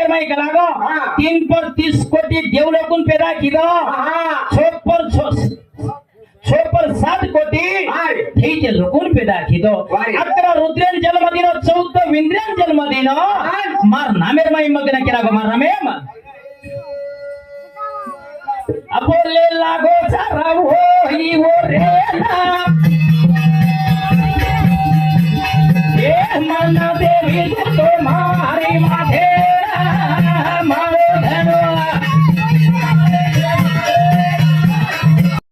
नामेर माई कलागो 3 पर 30 कोटी देवलोकून पैदा किदो 6 पर 7 कोटी ठीक लोकून पैदा किदो 11 रुद्रेन जन्म दिनो 14 विंद्रेन जन्म दिनो मार नामेर माई मग्न केला गो मार नामेम अपोले लागो सारा हो ही वो